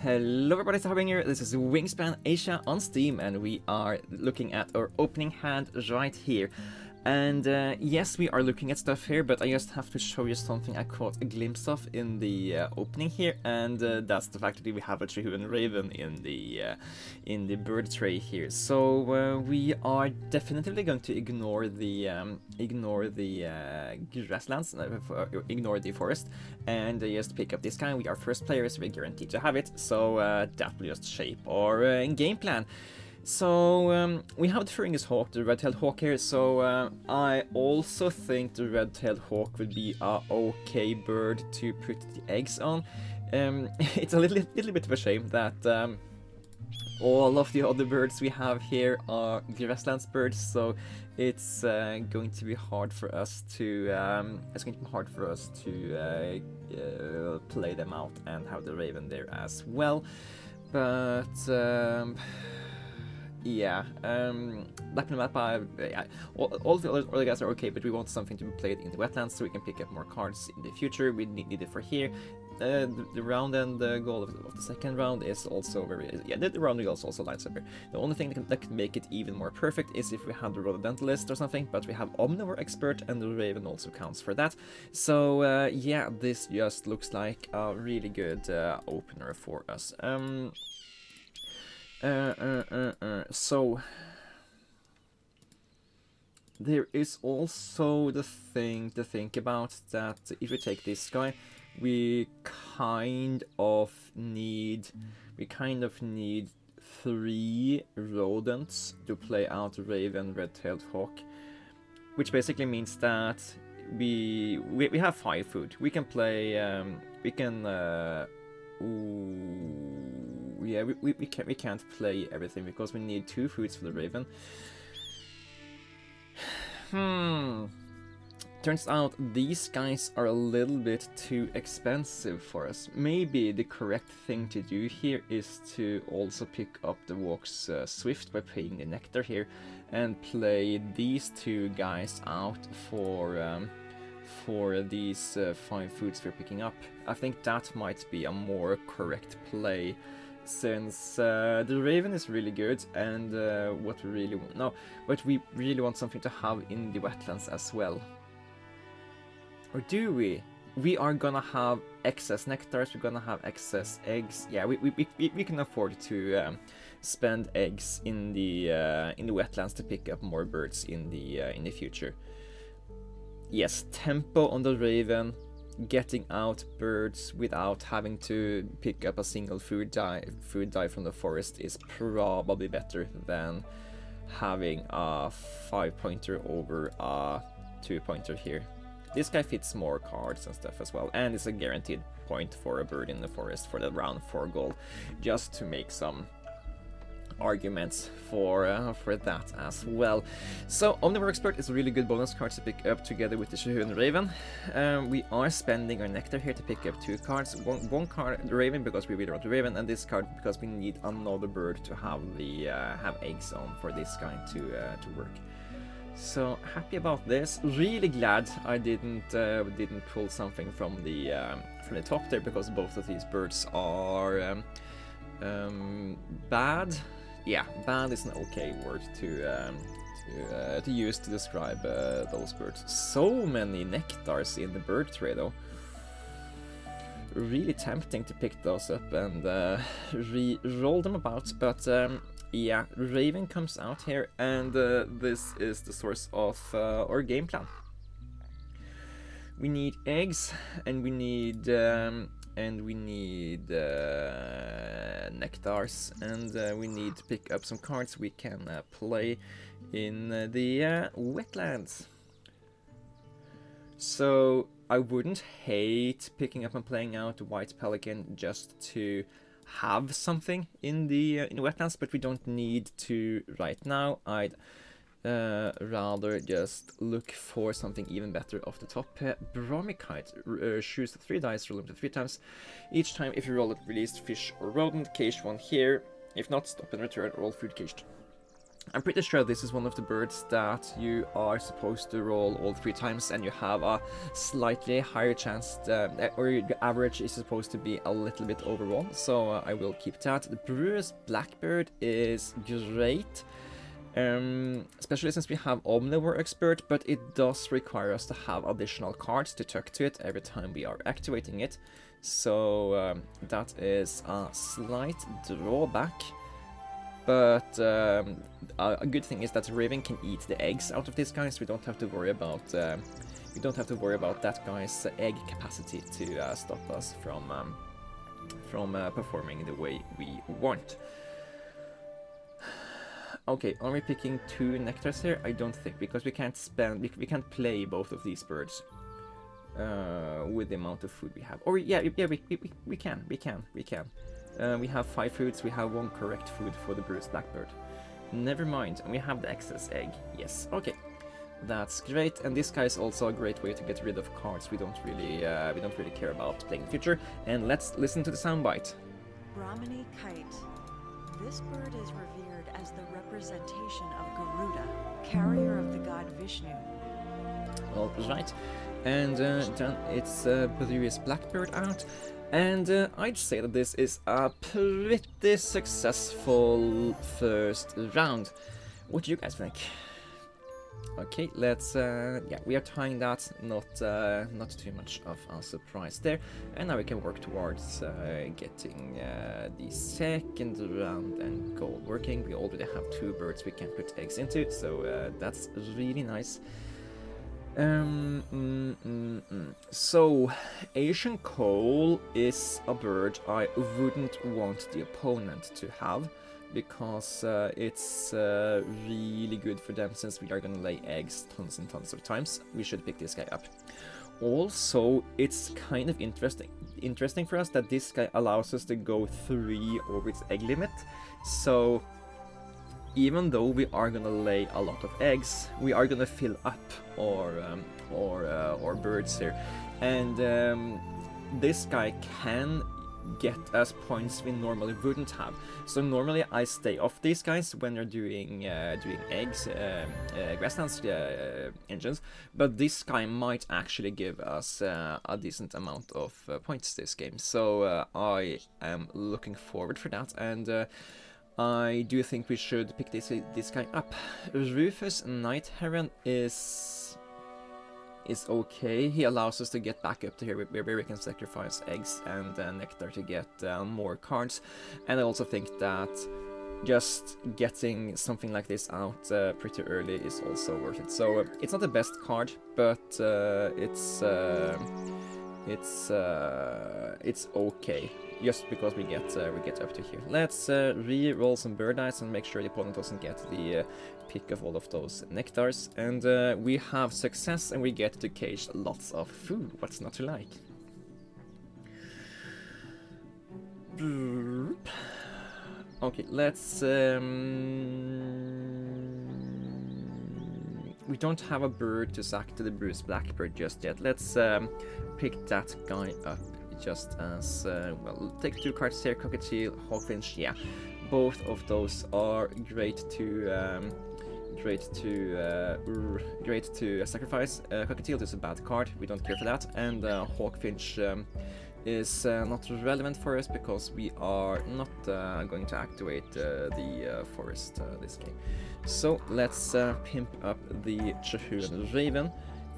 Hello everybody, it's Harbinger. This is Wingspan Asia on Steam, and we are looking at our opening hand right here. And yes, we are looking at stuff here, but I just have to show you something I caught a glimpse of in the opening here, and that's the fact that we have a Trihuan Raven in the bird tray here. So we are definitely going to ignore the grasslands, ignore the forest, and just pick up this guy. We are first players, we're guaranteed to have it, so that will just shape our game plan. So we have the Fergus Hawk, the red-tailed hawk here, so I also think the red-tailed hawk would be a okay bird to put the eggs on. It's a little bit of a shame that all of the other birds we have here are grasslands birds, so it's going to be hard for us to play them out and have the raven there as well. But yeah, Black and Mappa, all the other guys are okay, but we want something to be played in the wetlands so we can pick up more cards in the future. We need it for here. The round and the goal of the second round is also very... Yeah, the round goals also lines up here. The only thing that can make it even more perfect is if we had the Rododentalist or something, but we have Omnivore Expert and the Raven also counts for that. So yeah, this just looks like a really good opener for us. So there is also the thing to think about, that if we take this guy, we kind of need 3 rodents to play out Raven, red-tailed hawk, which basically means that we have 5 food. We can play yeah, we can't play everything because we need 2 foods for the raven. Turns out these guys are a little bit too expensive for us. Maybe the correct thing to do here is to also pick up the Walk's Swift by paying the Nectar here and play these 2 guys out for these 5 foods we're picking up. I think that might be a more correct play, since the Raven is really good, and what we really want... No, but we really want something to have in the wetlands as well. Or do we? We are gonna have excess nectars, we're gonna have excess eggs. Yeah, we can afford to spend eggs in the wetlands to pick up more birds in the future. Yes, tempo on the Raven, getting out birds without having to pick up a single food dye from the forest is probably better than having a 5-pointer over a 2-pointer here. This guy fits more cards and stuff as well, and it's a guaranteed point for a bird in the forest for the round 4 goal, just to make some arguments for that as well. So Omnivore Expert is a really good bonus card to pick up together with the Trihuan Raven. We are spending our Nectar here to pick up 2 cards. One card, the Raven, because we really want the Raven, and this card because we need another bird to have the have eggs on for this guy to work. So happy about this. Really glad I didn't pull something from the top there, because both of these birds are bad. Yeah, bad is an okay word to use to describe those birds. So many nectars in the bird tray though. Really tempting to pick those up and roll them about, but yeah, Raven comes out here, and this is the source of our game plan. We need eggs, and we need nectars, and we need to pick up some cards we can play in the wetlands. So I wouldn't hate picking up and playing out White Pelican just to have something in the wetlands, but we don't need to right now. I'd rather just look for something even better off the top. Bromikite, choose 3 dice, roll them to 3 times. Each time, if you roll it, release fish or rodent, cage 1 here. If not, stop and return, roll food caged. I'm pretty sure this is one of the birds that you are supposed to roll all 3 times, and you have a slightly higher chance, or your average is supposed to be a little bit over 1, so I will keep that. The Bruised Blackbird is great, especially since we have Omnivore Expert, but it does require us to have additional cards to tuck to it every time we are activating it, so that is a slight drawback. But a good thing is that Raven can eat the eggs out of this guy, so we don't have to worry about that guy's egg capacity to stop us from performing the way we want. Okay, are we picking 2 nectars here? I don't think, because we can't play both of these birds with the amount of food we have. Or yeah, we can. We have 5 foods, we have 1 correct food for the Bruised Blackbird. Never mind, and we have the excess egg. Yes, okay. That's great, and this guy is also a great way to get rid of cards we don't really care about playing in the future. And let's listen to the soundbite. Brahmini kite. This bird is revered as the representation of Garuda, carrier of the god Vishnu. All right. And then it's Bruised Blackbird out. And I'd say that this is a pretty successful first round. What do you guys think? Okay, let's yeah, we are tying that, not too much of a surprise there, and now we can work towards getting the second round and goal working. We already have 2 birds we can put eggs into, so that's really nice. So, Asian Koel is a bird I wouldn't want the opponent to have, because it's really good for them, since we are gonna lay eggs tons and tons of times. We should pick this guy up. Also, it's kind of interesting for us that this guy allows us to go 3 over its egg limit. So even though we are gonna lay a lot of eggs, we are gonna fill up our birds here, and this guy can get us points we normally wouldn't have. So normally I stay off these guys when they're doing eggs, grasslands engines, but this guy might actually give us a decent amount of points this game. So I am looking forward for that, and I do think we should pick this guy up. Rufus Night Heron is okay. He allows us to get back up to here where we can sacrifice eggs and nectar to get more cards. And I also think that just getting something like this out pretty early is also worth it. So it's not the best card, but it's okay. Just because we get up to here. Let's re-roll some bird eyes and make sure the opponent doesn't get the pick of all of those nectars. And we have success, and we get to cage lots of food. What's not to like? Okay, let's... we don't have a bird to sack to the Bruised Blackbird just yet. Let's pick that guy up. Just as well, take 2 cards here. Cockatiel, Hawkfinch, yeah, both of those are great to sacrifice. Cockatiel is a bad card, we don't care for that, and Hawkfinch is not relevant for us because we are not going to activate the forest this game. So let's pimp up the Chahuran Raven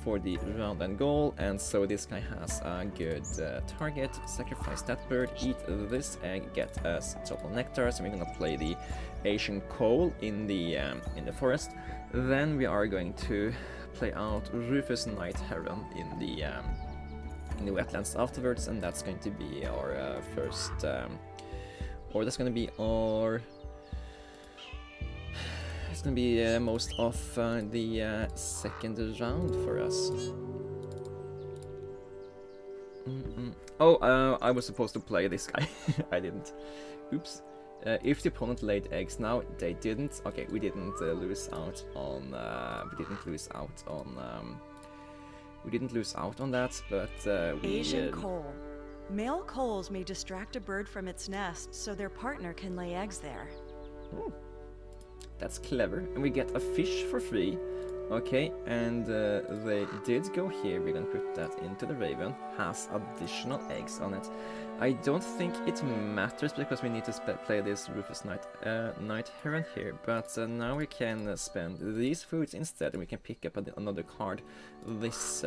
for the round and goal, and so this guy has a good target. Sacrifice that bird, eat this egg, get us total nectar. So we're gonna play the Asian Koel in the forest. Then we are going to play out Rufus Night Heron in the wetlands afterwards, and that's going to be our first, or that's going to be our. It's gonna be most of the second round for us. Oh, I was supposed to play this guy. I didn't. Oops. If the opponent laid eggs now, they didn't. Okay, we didn't lose out on. We didn't lose out on that, but Asian Koel. Male koels may distract a bird from its nest, so their partner can lay eggs there. Ooh. That's clever. And we get a fish for free. Okay, and they did go here. We're gonna put that into the raven. Has additional eggs on it. I don't think it matters because we need to play this Rufus Night Heron here. But now we can spend these foods instead, and we can pick up another card this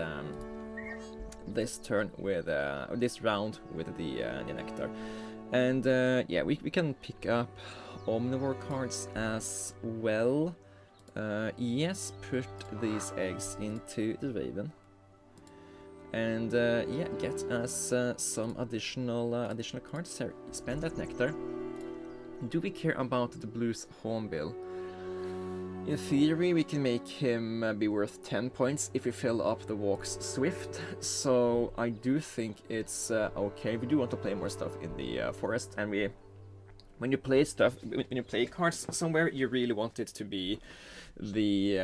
this turn with this round with the nectar. And yeah, we can pick up omnivore cards as well. Yes, put these eggs into the raven, and yeah, get us some additional cards here. Spend that nectar. Do we care about the blue's hornbill? In theory, we can make him be worth 10 points if we fill up the walks swift, so I do think it's okay. We do want to play more stuff in the forest, and when you play cards somewhere, you really want it to be the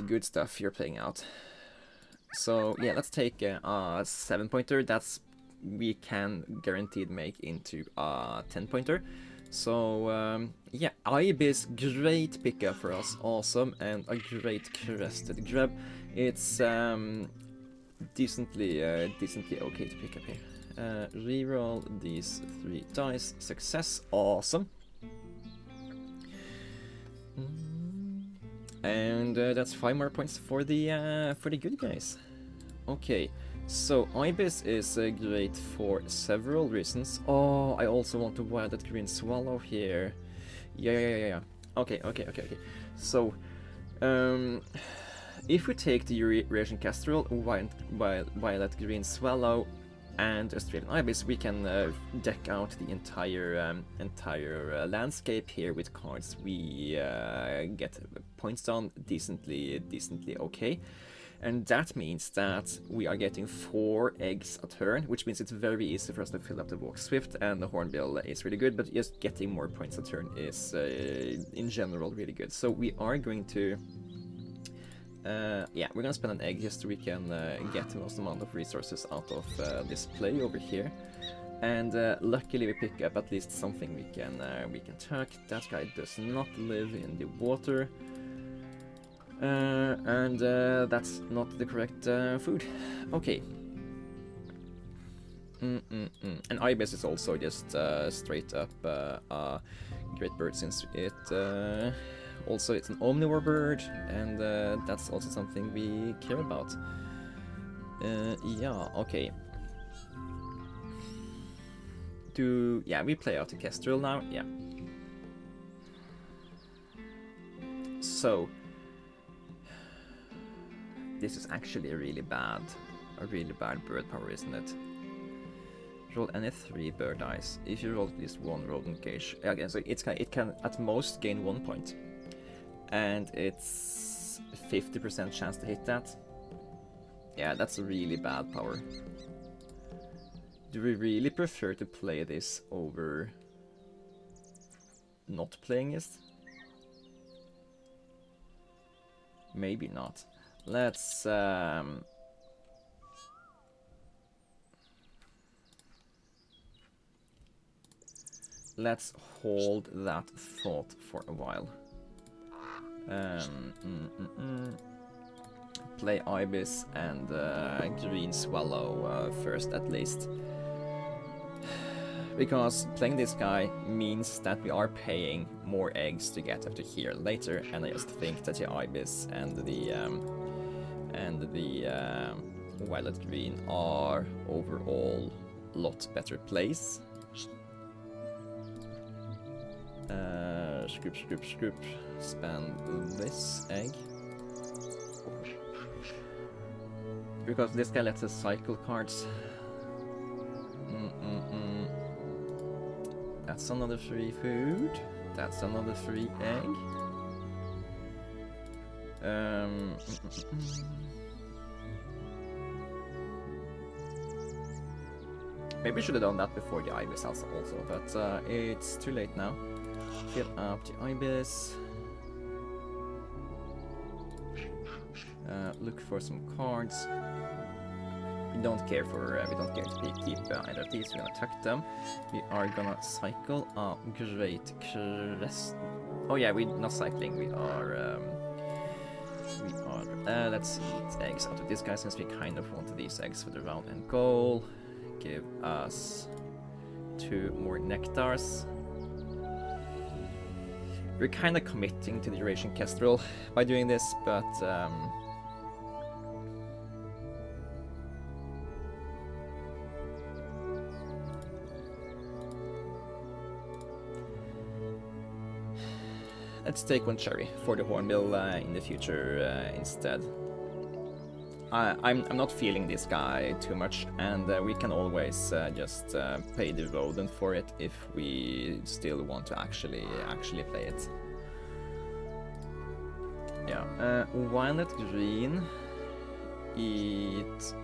good stuff you're playing out. So yeah, let's take a 7-pointer. That's we can guaranteed make into a 10-pointer. So yeah, Ibis, great pickup for us, awesome, and a great crested grab. It's decently okay to pick up here. Reroll these 3 dice, success, awesome. And that's 5 more points for the good guys. Okay, so Ibis is great for several reasons. Oh, I also want to wild that green swallow here. Yeah. Okay. So, if we take the Eurasian Kestrel, violet green swallow, and Australian Ibis, we can deck out the entire landscape here with cards we get points on decently okay. And that means that we are getting 4 eggs a turn, which means it's very easy for us to fill up the walk swift, and the hornbill is really good, but just getting more points a turn is in general really good. So we are going to yeah, we're gonna spend an egg just so we can get the most amount of resources out of this play over here. And luckily we pick up at least something we can tuck. That guy does not live in the water. And that's not the correct food. Okay. And Ibis is also just straight up a great bird, since it also it's an omnivore bird, and that's also something we care about. Yeah, okay. Yeah, we play out the Kestrel now, yeah. So this is actually a really bad bird power, isn't it? Roll any 3 bird dice. If you roll at least 1 rodent cage, again, so it can at most gain 1 point, and it's 50% chance to hit that. Yeah, that's a really bad power. Do we really prefer to play this over not playing it? Maybe not. Let's hold that thought for a while. Play Ibis and green swallow first, at least. Because playing this guy means that we are paying more eggs to get up to here later, and I just think that the Ibis and the violet green are overall a lot better plays. Scoop. Spend this egg. Because this guy lets us cycle cards. That's another free food. That's another free egg. Maybe we should have done that before the Ibis also, but it's too late now. Fill up the Ibis. Look for some cards. We don't care to keep either of these. We're gonna tuck them. We are gonna cycle a great Oh yeah, we're not cycling. We are. Let's eat eggs out of this guy since we kind of wanted these eggs for the round and goal. Give us 2 more nectars. We're kind of committing to the duration kestrel by doing this, but let's take 1 cherry for the hornbill in the future instead. I'm not feeling this guy too much, and we can always just pay the rodent for it if we still want to actually play it. Yeah, violet green, eat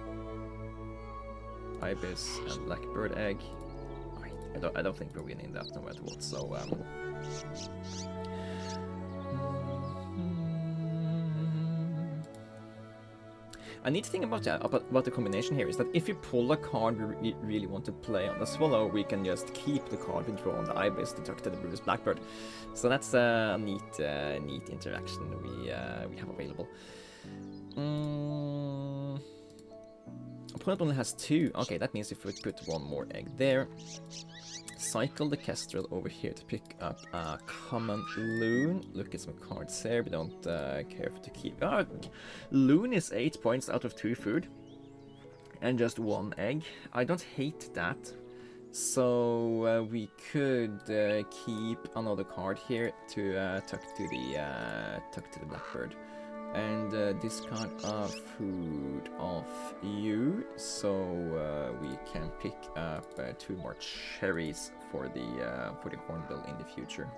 ibis and blackbird egg. I don't think we're winning that no matter what. So a neat thing about the combination here is that if you pull a card we really want to play on the swallow, we can just keep the card we draw on the ibis to tuck to the Bruce Blackbird. So that's a neat interaction we have available. Opponent only has 2. Okay, that means if we put 1 more egg there, cycle the kestrel over here to pick up a common loon. Look at some cards here. We don't care to keep. Loon is 8 points out of 2 food, and just 1 egg. I don't hate that. So we could keep another card here to tuck to the blackbird, and discard a food of you, so we can pick up 2 more cherries for the hornbill in the future.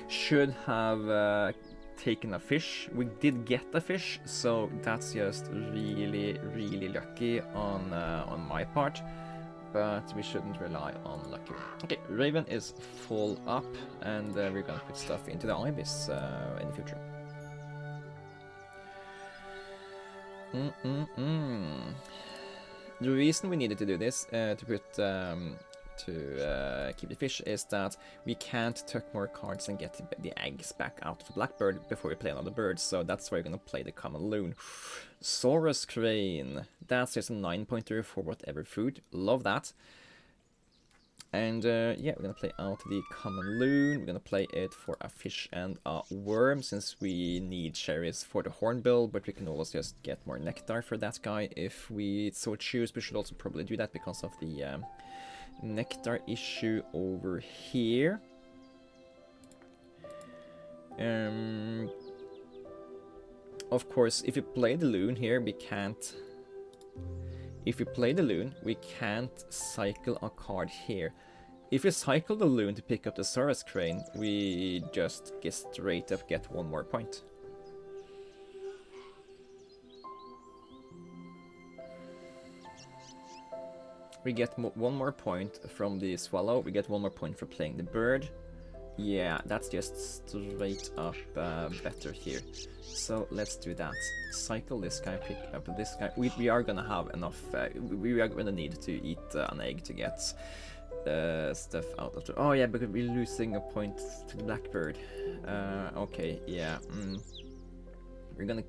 Should have taken a fish. We did get a fish, so that's just really lucky on my part. But we shouldn't rely on lucky. Okay, Raven is full up, and we're gonna put stuff into the ibis in the future. The reason we needed to do this, to keep the fish, is that we can't tuck more cards and get the eggs back out of the blackbird before we play another bird, so that's why we're gonna play the common loon. Saurus crane, that's just a 9-pointer for whatever food, love that. And yeah, we're gonna play out the common loon. We're gonna play it for a fish and a worm, since we need cherries for the hornbill, but we can also just get more nectar for that guy if we so choose. We should also probably do that because of the nectar issue over here. Of course, if you play the loon here, we can't... If we play the loon, we can't cycle a card here. If we cycle the loon to pick up the Saurus crane, we just straight up get 1 more point. We get 1 more point from the swallow, we get 1 more point for playing the bird. Yeah, that's just straight up better here. So let's do that. Cycle this guy, pick up this guy. We are gonna have enough. We are gonna need to eat an egg to get stuff out of the. Oh yeah, because we're losing a point to the blackbird. Okay, yeah. We're gonna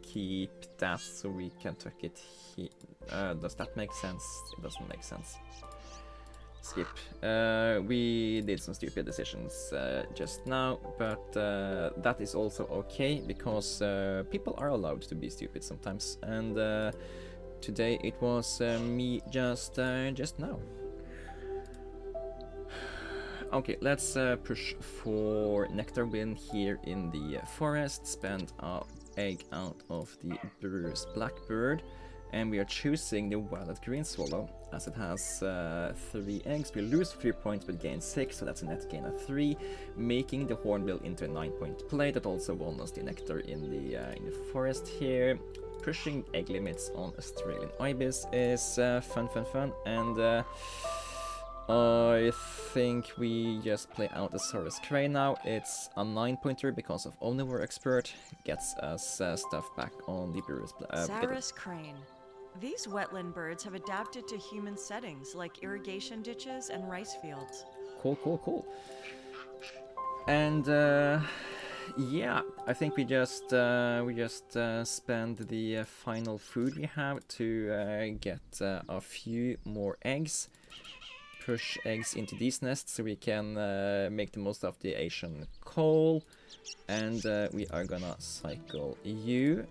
keep that so we can tuck it here. Does that make sense? It doesn't make sense. Skip. We did some stupid decisions just now, but that is also okay, because people are allowed to be stupid sometimes, and today it was me just now. Okay, let's push for nectar win here in the forest, spend an egg out of the Bruce Blackbird. And we are choosing the violet green swallow, as it has 3 eggs. We lose 3 points but gain 6, so that's a net gain of 3, making the hornbill into a 9-point play. That also won us the nectar in the forest here. Pushing egg limits on Australian ibis is fun, and I think we just play out the Saurus crane now. It's a 9-pointer because of Omnivore Expert, gets us stuff back on the Bruce Saurus crane. These wetland birds have adapted to human settings like irrigation ditches and rice fields. Cool. And yeah, I think we just spend the final food we have to get a few more eggs. Push eggs into these nests so we can make the most of the Asian coal. And we are gonna cycle you.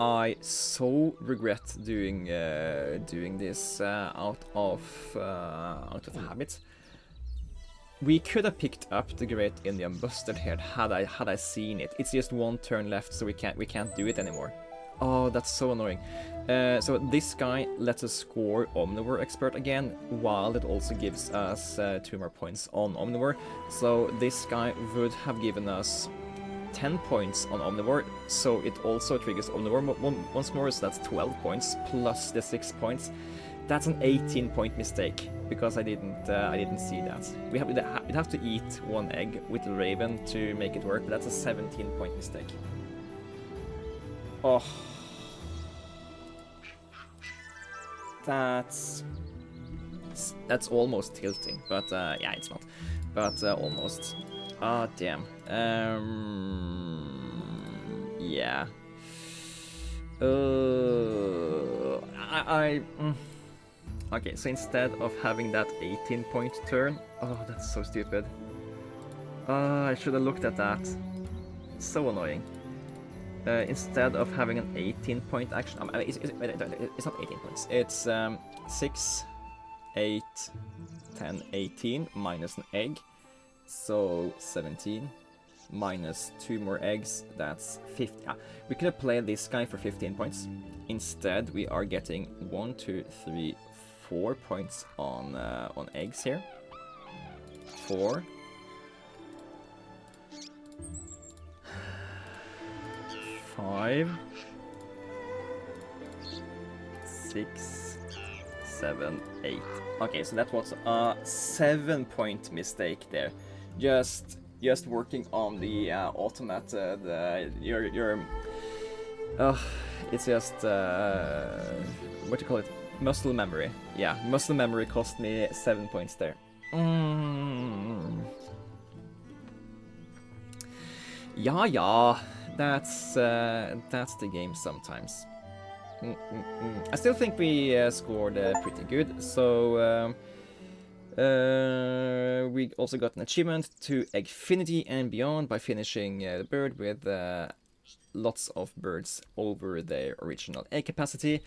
I so regret doing this out of habit. We could have picked up the Great Indian Bustard here had I seen it. It's just one turn left, so we can't do it anymore. Oh, that's so annoying. So this guy lets us score Omnivore Expert again, while it also gives us 2 more points on Omnivore. So this guy would have given us 10 points on Omnivore, so it also triggers Omnivore once more, so that's 12 points plus the 6 points. That's an 18-point mistake, because I didn't see that. We'd have to eat 1 egg with the Raven to make it work, but that's a 17-point mistake. Oh. That's almost tilting, but yeah, it's not. But almost. Ah, damn. Yeah. Okay, so instead of having that 18-point turn... Oh, that's so stupid. I should have looked at that. So annoying. Instead of having an 18-point action... it's not 18 points. It's 6, 8, 10, 18, minus an egg. So 17, minus 2 more eggs, that's 50. We could have played this guy for 15 points. Instead, we are getting 1, 2, 3, 4 points on eggs here. 4. 5. 6. 7, 8. Okay, so that was a 7-point mistake there. Just working on the automate, it's just what do you call it? Muscle memory. Yeah, muscle memory cost me 7 points there. Yeah, that's the game sometimes. I still think we scored pretty good, so we also got an achievement to Eggfinity and Beyond by finishing the bird with lots of birds over their original egg capacity.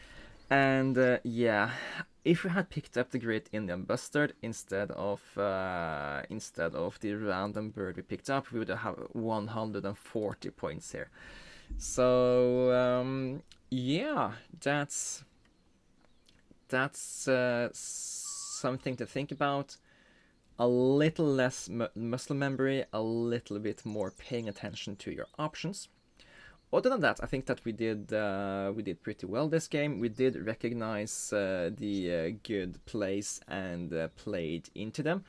And yeah, if we had picked up the Great Indian Bustard instead of the random bird we picked up, we would have 140 points here. So yeah, that's something to think about. A little less muscle memory, a little bit more paying attention to your options. Other than that, I think that we did pretty well this game. We did recognize the good plays and played into them.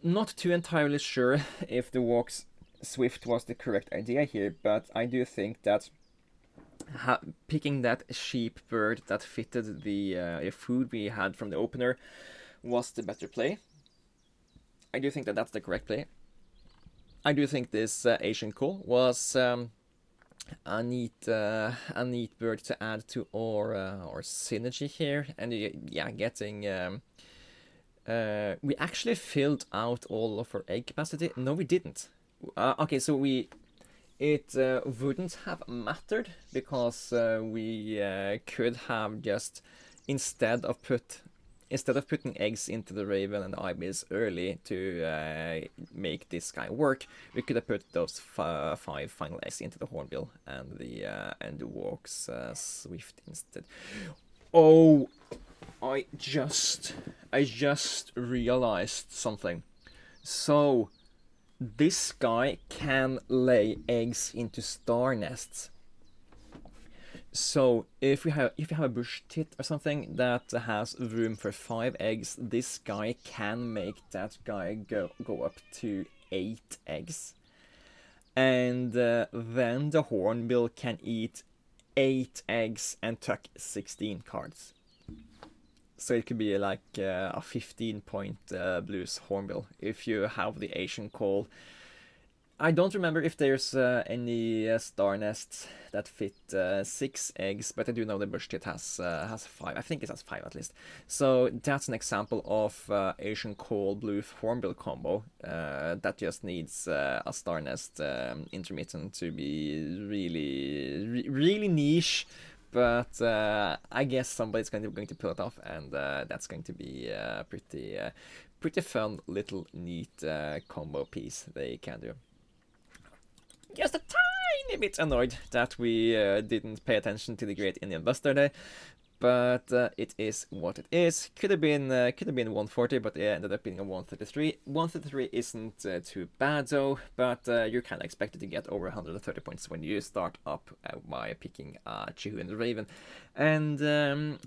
Not too entirely sure if the walks swift was the correct idea here, but I do think that picking that sheep bird that fitted the food we had from the opener was the better play. I do think that that's the correct play. I do think this Asian coal was a neat bird to add to our synergy here, and yeah, getting we actually filled out all of our egg capacity. No, we didn't. Okay, so it wouldn't have mattered, because we could have just instead of putting eggs into the Raven and the Ibis early to make this guy work, we could have put those 5 final eggs into the Hornbill and the Walks Swift instead. Oh, I just realized something. So this guy can lay eggs into star nests. So if you have a bush tit or something that has room for 5 eggs, this guy can make that guy go up to 8 eggs. And then the Hornbill can eat 8 eggs and tuck 16 cards. So it could be like a 15-point blues hornbill if you have the Asian Koel. I don't remember if there's any star nests that fit 6 eggs, but I do know the bush tit has 5. I think it has 5 at least. So that's an example of Asian Koel blue hornbill combo that just needs a star nest intermittent to be really niche. But I guess somebody's going to pull it off, and that's going to be a pretty fun little neat combo piece they can do. Just a tiny bit annoyed that we didn't pay attention to the Great Indian Buster Day, but it is what it is. Could have been 140, but it ended up being a 133. 133 isn't too bad though, but you're kind of expected to get over 130 points when you start up by picking Chihu and Raven. And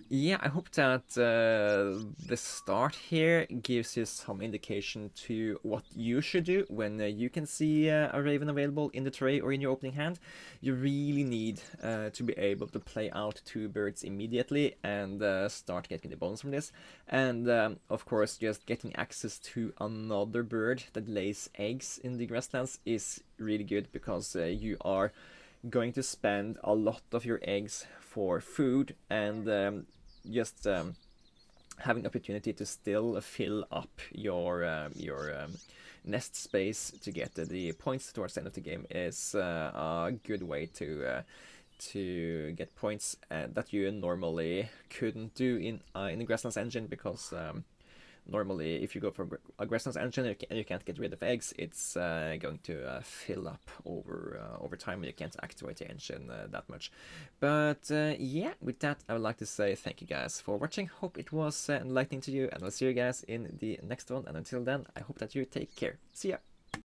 yeah, I hope that the start here gives you some indication to what you should do when you can see a Raven available in the tray or in your opening hand. You really need to be able to play out 2 birds immediately and start getting the bonus from this. And of course, just getting access to another bird that lays eggs in the grasslands is really good, because you are going to spend a lot of your eggs for food, and just having opportunity to still fill up your nest space to get the points towards the end of the game is a good way to get points that you normally couldn't do in the Grasslands engine, because normally if you go for a Grasslands engine and you can't get rid of eggs, it's going to fill up over time, and you can't activate the engine that much. But yeah, with that, I would like to say thank you guys for watching. Hope it was enlightening to you, and I'll see you guys in the next one. And until then, I hope that you take care. See ya!